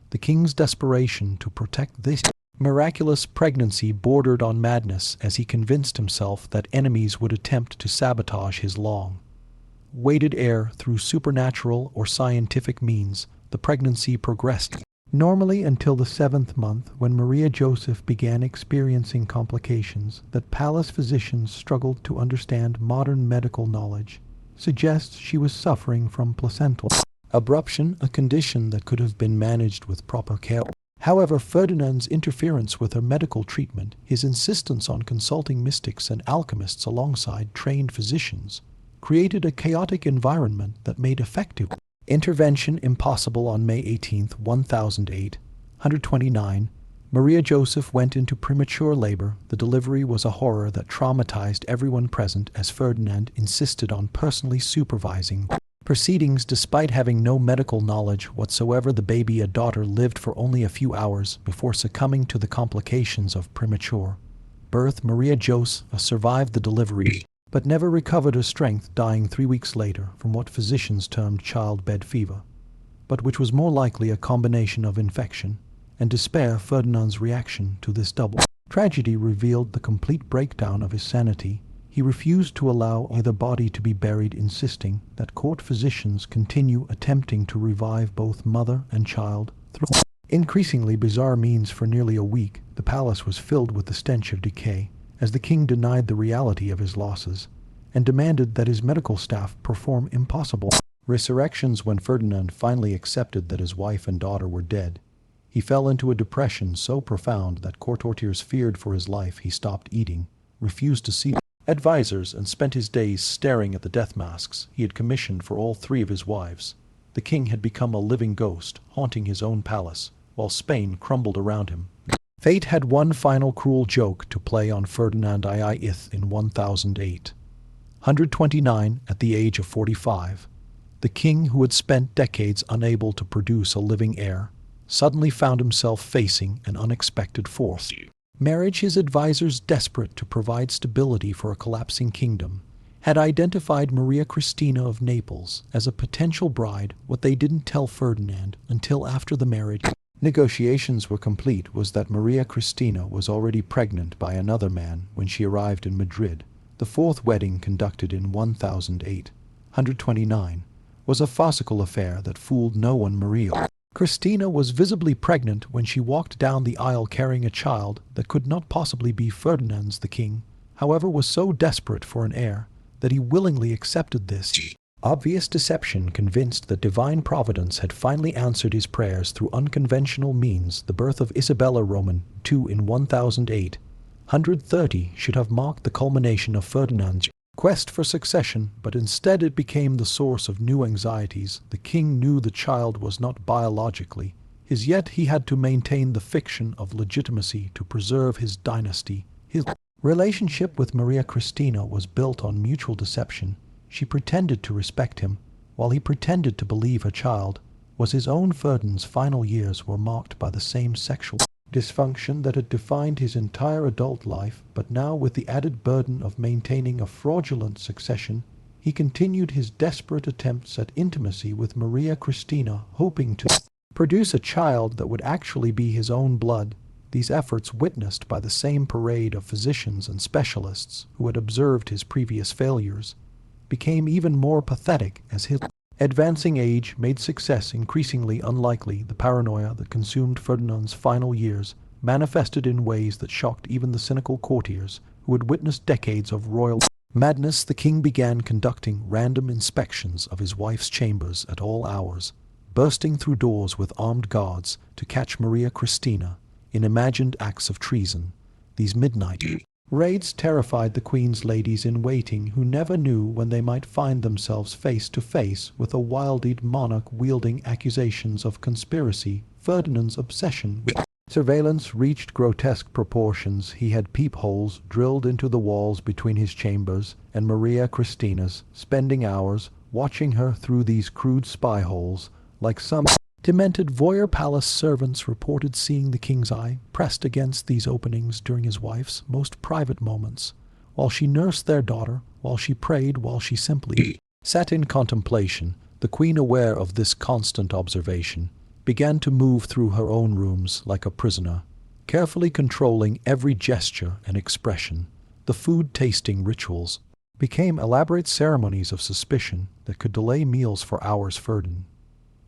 The king's desperation to protect this miraculous pregnancy bordered on madness as he convinced himself that enemies would attempt to sabotage his long-waited heir through supernatural or scientific means. The pregnancy progressed normally until the 7th month, when Maria Joseph began experiencing complications that palace physicians struggled to understand. Modern medical knowledge suggests she was suffering from placental abruption, a condition that could have been managed with proper care. However, Ferdinand's interference with her medical treatment, his insistence on consulting mystics and alchemists alongside trained physicians, created a chaotic environment that made effective intervention impossible. On May 18, 1029, Maria Joseph went into premature labor. The delivery was a horror that traumatized everyone present, as Ferdinand insisted on personally supervising proceedings. Despite having no medical knowledge whatsoever, the baby, a daughter, lived for only a few hours before succumbing to the complications of premature birth. Maria Joseph survived the delivery, but never recovered her strength, dying 3 weeks later from what physicians termed childbed fever, but which was more likely a combination of infection and despair. Ferdinand's reaction to this double tragedy revealed the complete breakdown of his sanity. He refused to allow either body to be buried, insisting that court physicians continue attempting to revive both mother and child through increasingly bizarre means. For nearly a week, the palace was filled with the stench of decay, as the king denied the reality of his losses and demanded that his medical staff perform impossible resurrections. When Ferdinand finally accepted that his wife and daughter were dead, he fell into a depression so profound that courtiers feared for his life. He stopped eating, refused to see advisors, and spent his days staring at the death masks he had commissioned for all 3 of his wives. The king had become a living ghost, haunting his own palace, while Spain crumbled around him. Fate had one final cruel joke to play on Ferdinand VII in 1008. 129, at the age of 45, the king, who had spent decades unable to produce a living heir, suddenly found himself facing an unexpected force. Marriage. His advisors, desperate to provide stability for a collapsing kingdom, had identified Maria Cristina of Naples as a potential bride. What they didn't tell Ferdinand until after the marriage negotiations were complete was that Maria Cristina was already pregnant by another man when she arrived in Madrid. The 4th wedding, conducted in 1008, 129, was a farcical affair that fooled no one. Maria Cristina was visibly pregnant when she walked down the aisle carrying a child that could not possibly be Ferdinand's. The king, however, was so desperate for an heir that he willingly accepted this obvious deception, convinced that divine providence had finally answered his prayers through unconventional means. The birth of Isabella Roman II in 1008, 130, should have marked the culmination of Ferdinand's quest for succession, but instead it became the source of new anxieties. The king knew the child was not biologically his, yet he had to maintain the fiction of legitimacy to preserve his dynasty. His relationship with Maria Cristina was built on mutual deception. She pretended to respect him, while he pretended to believe her child was his own. Ferdinand's final years were marked by the same sexual dysfunction that had defined his entire adult life, but now, with the added burden of maintaining a fraudulent succession, he continued his desperate attempts at intimacy with Maria Cristina, hoping to produce a child that would actually be his own blood. These efforts, witnessed by the same parade of physicians and specialists who had observed his previous failures, became even more pathetic as his advancing age made success increasingly unlikely. The paranoia that consumed Ferdinand's final years manifested in ways that shocked even the cynical courtiers who had witnessed decades of royal madness. The king began conducting random inspections of his wife's chambers at all hours, bursting through doors with armed guards to catch Maria Cristina in imagined acts of treason. These midnight raids terrified the queen's ladies-in-waiting, who never knew when they might find themselves face to face with a wild-eyed monarch wielding accusations of conspiracy. Ferdinand's obsession with surveillance reached grotesque proportions. He had peepholes drilled into the walls between his chambers and Maria Cristina's, spending hours watching her through these crude spy holes. Like some demented voyeur, palace servants reported seeing the king's eye pressed against these openings during his wife's most private moments, while she nursed their daughter, while she prayed, while she simply sat in contemplation. The queen, aware of this constant observation, began to move through her own rooms like a prisoner, carefully controlling every gesture and expression. The food-tasting rituals became elaborate ceremonies of suspicion that could delay meals for hours. Ferdinand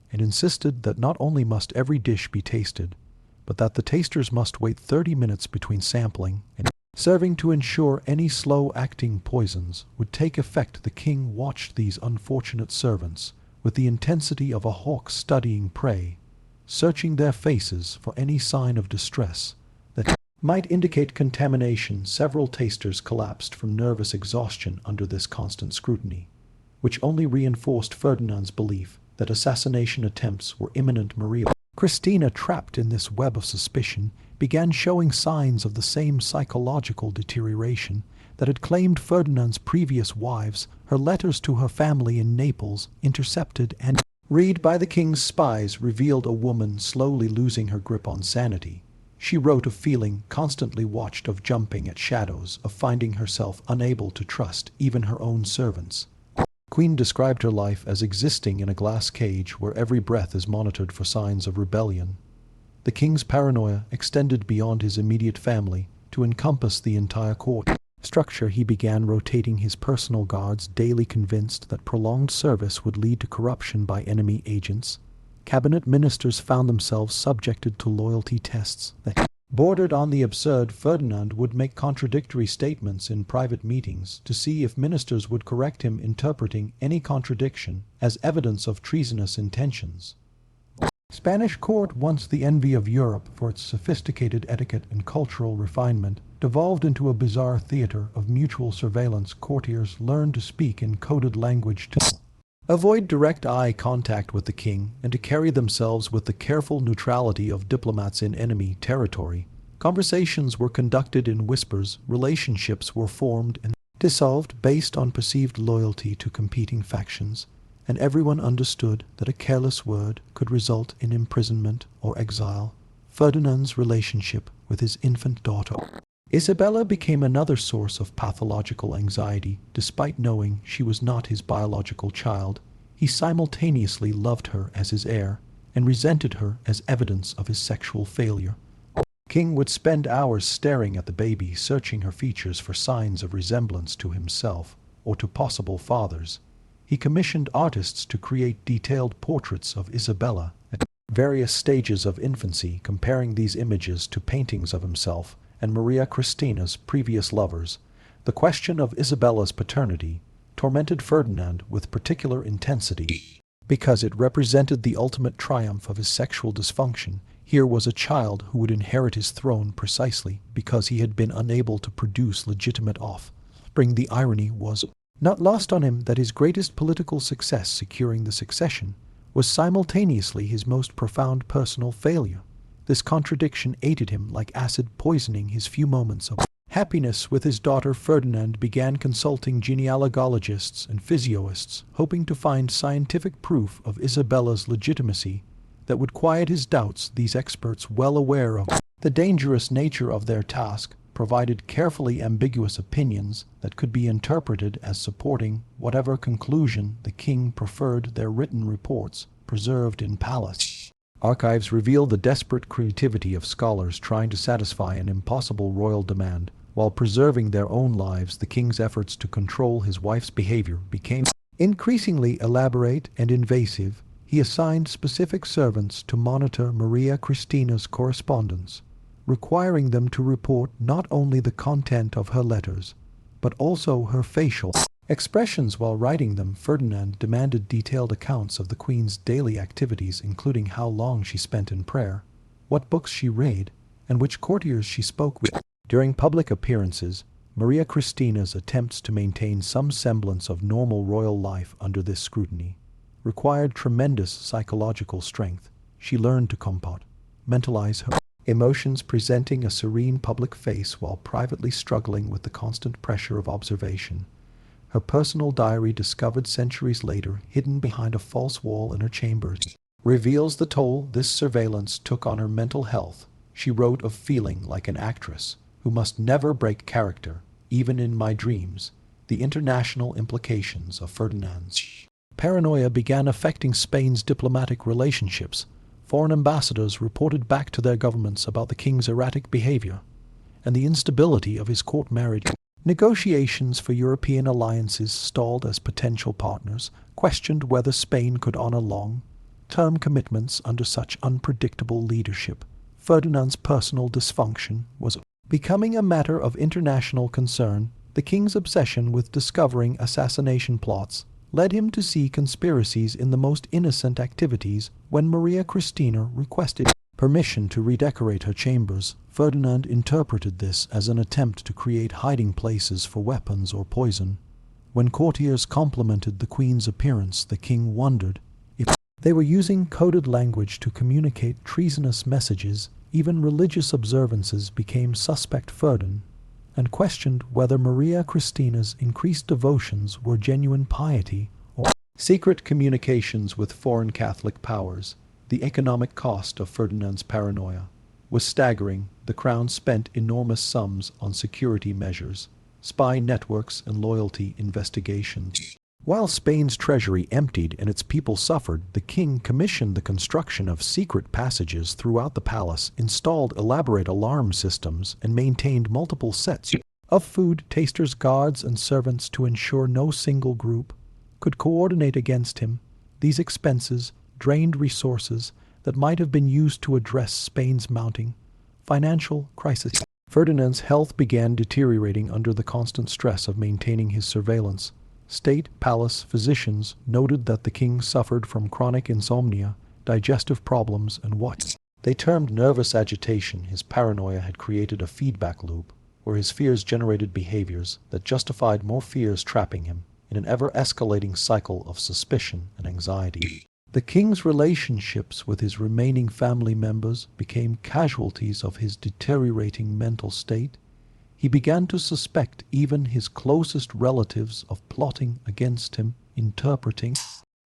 and insisted that not only must every dish be tasted, but that the tasters must wait 30 minutes between sampling and serving to ensure any slow-acting poisons would take effect. The king watched these unfortunate servants with the intensity of a hawk studying prey, searching their faces for any sign of distress that might indicate contamination. Several tasters collapsed from nervous exhaustion under this constant scrutiny, which only reinforced Ferdinand's belief that assassination attempts were imminent. Maria Cristina, trapped in this web of suspicion, began showing signs of the same psychological deterioration that had claimed Ferdinand's previous wives, her letters to her family in Naples, intercepted and read by the king's spies, revealed a woman slowly losing her grip on sanity. She wrote of feeling constantly watched, of jumping at shadows, of finding herself unable to trust even her own servants. The queen described her life as existing in a glass cage where every breath is monitored for signs of rebellion. The king's paranoia extended beyond his immediate family to encompass the entire court structure. He began rotating his personal guards daily, convinced that prolonged service would lead to corruption by enemy agents. Cabinet ministers found themselves subjected to loyalty tests that bordered on the absurd. Ferdinand would make contradictory statements in private meetings to see if ministers would correct him, interpreting any contradiction as evidence of treasonous intentions. Spanish court, once the envy of Europe for its sophisticated etiquette and cultural refinement, devolved into a bizarre theater of mutual surveillance. Courtiers learned to speak in coded language to avoid direct eye contact with the king and to carry themselves with the careful neutrality of diplomats in enemy territory. Conversations were conducted in whispers, relationships were formed and dissolved based on perceived loyalty to competing factions, and everyone understood that a careless word could result in imprisonment or exile. Ferdinand's relationship with his infant daughter Isabella became another source of pathological anxiety. Despite knowing she was not his biological child, he simultaneously loved her as his heir and resented her as evidence of his sexual failure. The king would spend hours staring at the baby, searching her features for signs of resemblance to himself or to possible fathers. He commissioned artists to create detailed portraits of Isabella at various stages of infancy, comparing these images to paintings of himself and Maria Christina's previous lovers. The question of Isabella's paternity tormented Ferdinand with particular intensity because it represented the ultimate triumph of his sexual dysfunction. Here was a child who would inherit his throne precisely because he had been unable to produce legitimate offspring. The irony was not lost on him that his greatest political success, securing the succession, was simultaneously his most profound personal failure. This contradiction aided him like acid poisoning his few moments of happiness with his daughter. Ferdinand began consulting genealogists and physioists, hoping to find scientific proof of Isabella's legitimacy that would quiet his doubts. These experts, well aware of the dangerous nature of their task, provided carefully ambiguous opinions that could be interpreted as supporting whatever conclusion the king preferred. Their written reports, preserved in palace archives, reveal the desperate creativity of scholars trying to satisfy an impossible royal demand while preserving their own lives. The king's efforts to control his wife's behavior became increasingly elaborate and invasive. He assigned specific servants to monitor Maria Christina's correspondence, requiring them to report not only the content of her letters, but also her facial expressions while writing them. Ferdinand demanded detailed accounts of the queen's daily activities, including how long she spent in prayer, what books she read, and which courtiers she spoke with. During public appearances, Maria Christina's attempts to maintain some semblance of normal royal life under this scrutiny required tremendous psychological strength. She learned to compartmentalize her emotions, presenting a serene public face while privately struggling with the constant pressure of observation. Her personal diary, discovered centuries later, hidden behind a false wall in her chambers, reveals the toll this surveillance took on her mental health. She wrote of feeling like an actress who must never break character, even in my dreams. The international implications of Ferdinand's paranoia began affecting Spain's diplomatic relationships. Foreign ambassadors reported back to their governments about the king's erratic behavior and the instability of his court marriage. Negotiations for European alliances stalled as potential partners questioned whether Spain could honor long-term commitments under such unpredictable leadership. Ferdinand's personal dysfunction was becoming a matter of international concern. The king's obsession with discovering assassination plots led him to see conspiracies in the most innocent activities. When Maria Christina requested permission to redecorate her chambers, Ferdinand interpreted this as an attempt to create hiding places for weapons or poison. When courtiers complimented the queen's appearance, the king wondered if they were using coded language to communicate treasonous messages. Even religious observances became suspect. Ferdinand and questioned whether Maria Christina's increased devotions were genuine piety or secret communications with foreign Catholic powers. The economic cost of Ferdinand's paranoia was staggering. The crown spent enormous sums on security measures, spy networks, and loyalty investigations. While Spain's treasury emptied and its people suffered, the king commissioned the construction of secret passages throughout the palace, installed elaborate alarm systems, and maintained multiple sets of food tasters, guards, and servants to ensure no single group could coordinate against him. These expenses drained resources that might have been used to address Spain's mounting financial crisis. Ferdinand's health began deteriorating under the constant stress of maintaining his surveillance. State palace physicians noted that the king suffered from chronic insomnia, digestive problems, and what they termed nervous agitation. His paranoia had created a feedback loop, where his fears generated behaviors that justified more fears, trapping him in an ever-escalating cycle of suspicion and anxiety. The king's relationships with his remaining family members became casualties of his deteriorating mental state. He began to suspect even his closest relatives of plotting against him, interpreting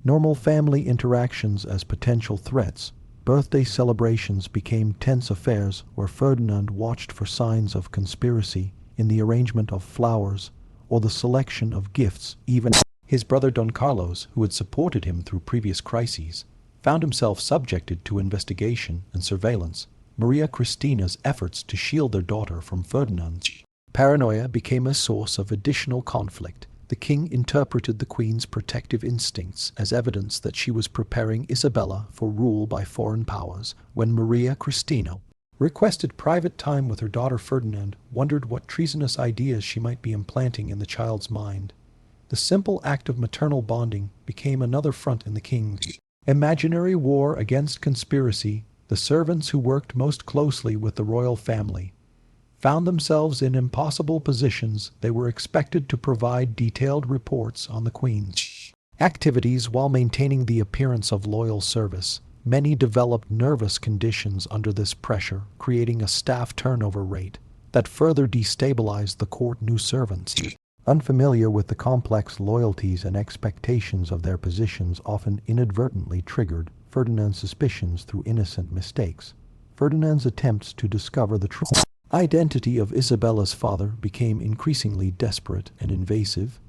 normal family interactions as potential threats. Birthday celebrations became tense affairs where Ferdinand watched for signs of conspiracy in the arrangement of flowers or the selection of gifts. Even his brother Don Carlos, who had supported him through previous crises, found himself subjected to investigation and surveillance. Maria Christina's efforts to shield their daughter from Ferdinand's paranoia became a source of additional conflict. The king interpreted the queen's protective instincts as evidence that she was preparing Isabella for rule by foreign powers. When Maria Christina requested private time with her daughter, Ferdinand wondered what treasonous ideas she might be implanting in the child's mind. The simple act of maternal bonding became another front in the king's imaginary war against conspiracy. The servants who worked most closely with the royal family found themselves in impossible positions. They were expected to provide detailed reports on the queen's activities while maintaining the appearance of loyal service. Many developed nervous conditions under this pressure, creating a staff turnover rate that further destabilized the court. New servants, unfamiliar with the complex loyalties and expectations of their positions, often inadvertently triggered Ferdinand's suspicions through innocent mistakes. Ferdinand's attempts to discover the true identity of Isabella's father became increasingly desperate and invasive.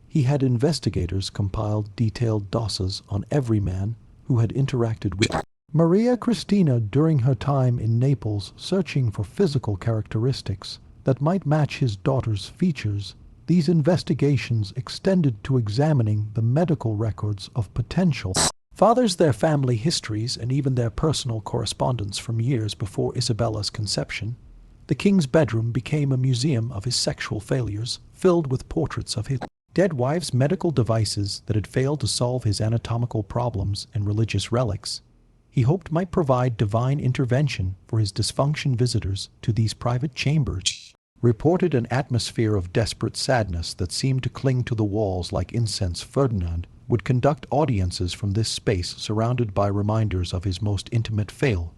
He had investigators compile detailed dossiers on every man who had interacted with Maria Christina during her time in Naples, searching for physical characteristics that might match his daughter's features. These investigations extended to examining the medical records of potential fathers, their family histories, and even their personal correspondence from years before Isabella's conception. The king's bedroom became a museum of his sexual failures, filled with portraits of his dead wife's medical devices that had failed to solve his anatomical problems, and religious relics he hoped might provide divine intervention for his dysfunction. Visitors to these private chambers reported an atmosphere of desperate sadness that seemed to cling to the walls like incense. Ferdinand would conduct audiences from this space, surrounded by reminders of his most intimate failures.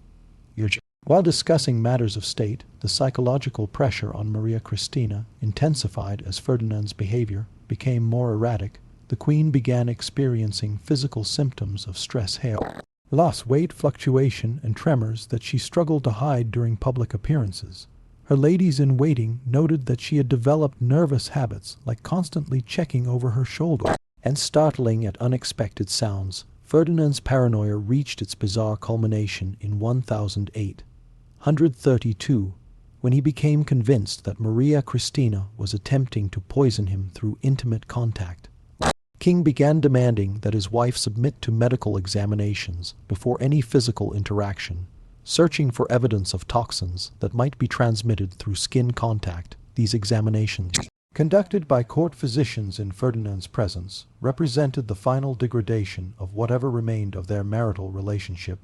While discussing matters of state, the psychological pressure on Maria Christina intensified as Ferdinand's behavior became more erratic. The queen began experiencing physical symptoms of stress, hair loss, weight fluctuation, and tremors that she struggled to hide during public appearances. Her ladies-in-waiting noted that she had developed nervous habits, like constantly checking over her shoulder and startling at unexpected sounds. Ferdinand's paranoia reached its bizarre culmination in 1132, when he became convinced that Maria Christina was attempting to poison him through intimate contact. The king began demanding that his wife submit to medical examinations before any physical interaction, searching for evidence of toxins that might be transmitted through skin contact. These examinations, conducted by court physicians in Ferdinand's presence, represented the final degradation of whatever remained of their marital relationship.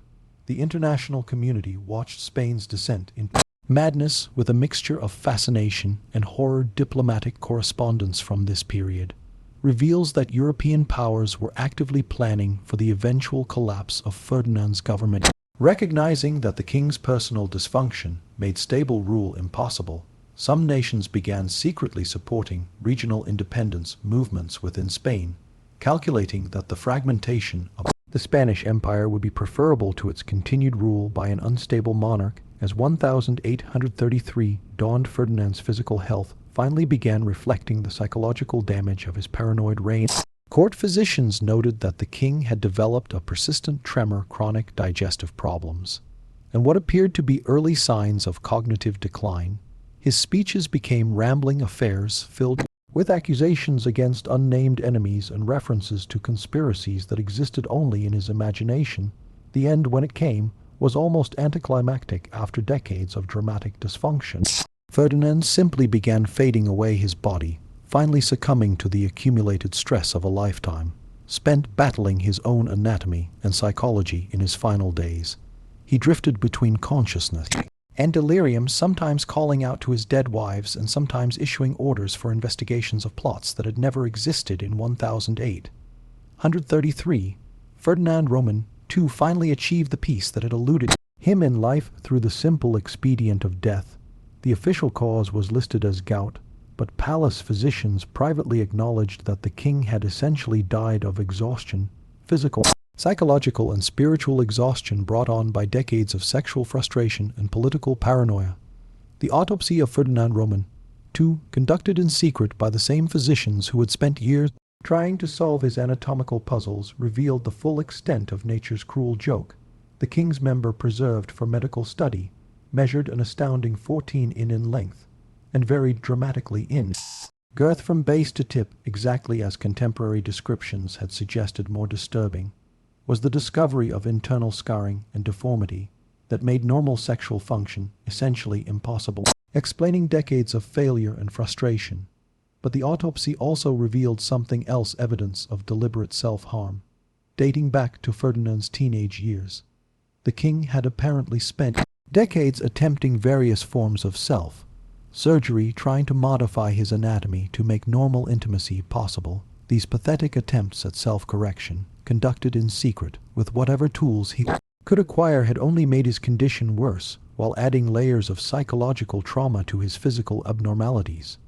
The international community watched Spain's descent into madness with a mixture of fascination and horror. Diplomatic correspondence from this period reveals that European powers were actively planning for the eventual collapse of Ferdinand's government. Recognizing that the king's personal dysfunction made stable rule impossible, Some nations began secretly supporting regional independence movements within Spain, calculating that the fragmentation of the Spanish Empire would be preferable to its continued rule by an unstable monarch. As 1833 dawned, Ferdinand's physical health finally began reflecting the psychological damage of his paranoid reign. Court physicians noted that the king had developed a persistent tremor, chronic digestive problems, and what appeared to be early signs of cognitive decline. His speeches became rambling affairs filled with accusations against unnamed enemies and references to conspiracies that existed only in his imagination. The end, when it came, was almost anticlimactic after decades of dramatic dysfunction. Ferdinand simply began fading away, his body finally succumbing to the accumulated stress of a lifetime, spent battling his own anatomy and psychology in his final days. He drifted between consciousness and delirium, sometimes calling out to his dead wives and sometimes issuing orders for investigations of plots that had never existed in 1008. 133. Ferdinand Roman II finally achieved the peace that had eluded him in life through the simple expedient of death. The official cause was listed as gout, but palace physicians privately acknowledged that the king had essentially died of exhaustion, physical, psychological, and spiritual exhaustion brought on by decades of sexual frustration and political paranoia. The autopsy of Ferdinand Roman II, conducted in secret by the same physicians who had spent years trying to solve his anatomical puzzles, revealed the full extent of nature's cruel joke. The king's member, preserved for medical study, measured an astounding 14 in length, and varied dramatically in girth from base to tip, exactly as contemporary descriptions had suggested. More disturbing was the discovery of internal scarring and deformity that made normal sexual function essentially impossible, explaining decades of failure and frustration. But the autopsy also revealed something else, evidence of deliberate self-harm, dating back to Ferdinand's teenage years. The king had apparently spent decades attempting various forms of surgery, trying to modify his anatomy to make normal intimacy possible. These pathetic attempts at self-correction, conducted in secret with whatever tools he could acquire, had only made his condition worse, while adding layers of psychological trauma to his physical abnormalities.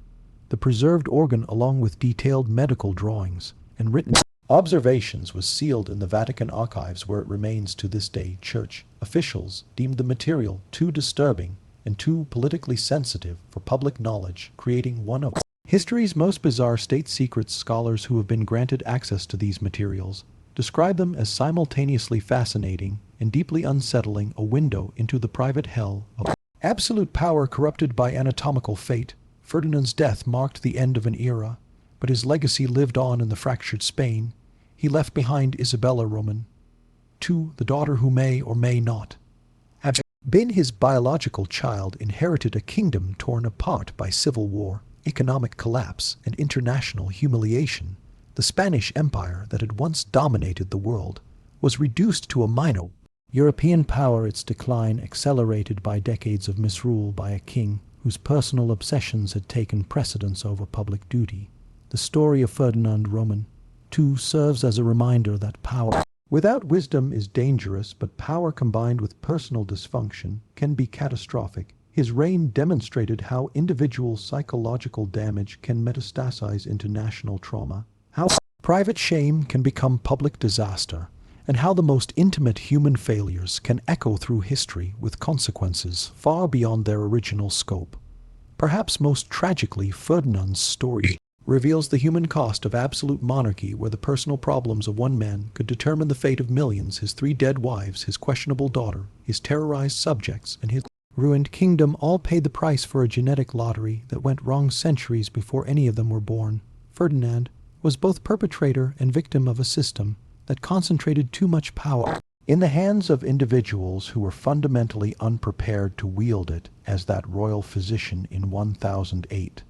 The preserved organ, along with detailed medical drawings and written observations, was sealed in the Vatican archives, where it remains to this day. Church officials deemed the material too disturbing and too politically sensitive for public knowledge, creating one of history's most bizarre state secrets. Scholars who have been granted access to these materials describe them as simultaneously fascinating and deeply unsettling, a window into the private hell of absolute power corrupted by anatomical fate. Ferdinand's death marked the end of an era, but his legacy lived on in the fractured Spain. He left behind Isabella Roman II, the daughter who may or may not have been his biological child, inherited a kingdom torn apart by civil war, economic collapse, and international humiliation. The Spanish Empire that had once dominated the world was reduced to a minor European power, its decline accelerated by decades of misrule by a king whose personal obsessions had taken precedence over public duty. The story of Ferdinand Roman II serves as a reminder that power without wisdom is dangerous, but power combined with personal dysfunction can be catastrophic. His reign demonstrated how individual psychological damage can metastasize into national trauma, how private shame can become public disaster, and how the most intimate human failures can echo through history with consequences far beyond their original scope. Perhaps most tragically, Ferdinand's story reveals the human cost of absolute monarchy, where the personal problems of one man could determine the fate of millions. His 3 dead wives, his questionable daughter, his terrorized subjects, and his ruined kingdom all paid the price for a genetic lottery that went wrong centuries before any of them were born. Ferdinand was both perpetrator and victim of a system that concentrated too much power in the hands of individuals who were fundamentally unprepared to wield it, as that royal physician in 1008.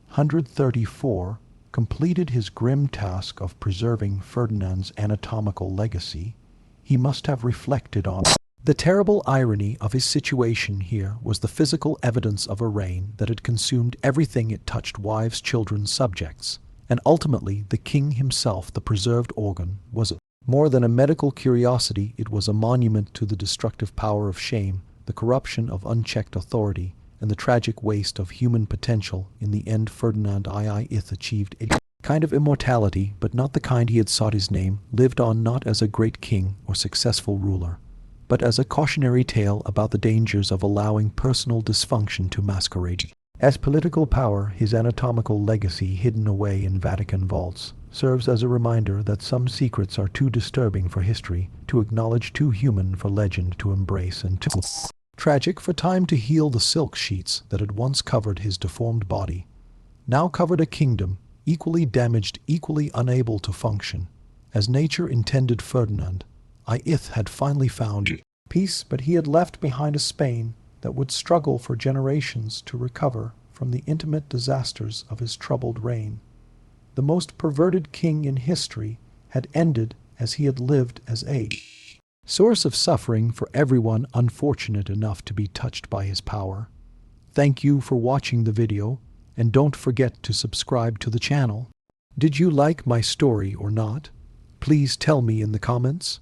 134 completed his grim task of preserving Ferdinand's anatomical legacy. He must have reflected on the terrible irony of his situation. Here was the physical evidence of a reign that had consumed everything it touched: wives, children, subjects, and ultimately the king himself. The preserved organ was more than a medical curiosity, it was a monument to the destructive power of shame, the corruption of unchecked authority, and the tragic waste of human potential. In the end, Ferdinand VII achieved a kind of immortality, but not the kind he had sought. His name lived on not as a great king or successful ruler, but as a cautionary tale about the dangers of allowing personal dysfunction to masquerade as political power. His anatomical legacy, hidden away in Vatican vaults, serves as a reminder that some secrets are too disturbing for history to acknowledge, too human for legend to embrace, and too tragic for time to heal. The silk sheets that had once covered his deformed body now covered a kingdom equally damaged, equally unable to function. As nature intended, Ferdinand VII had finally found peace, but he had left behind a Spain that would struggle for generations to recover from the intimate disasters of his troubled reign. The most perverted king in history had ended as he had lived, as a source of suffering for everyone unfortunate enough to be touched by his power. Thank you for watching the video, and don't forget to subscribe to the channel. Did you like my story or not? Please tell me in the comments.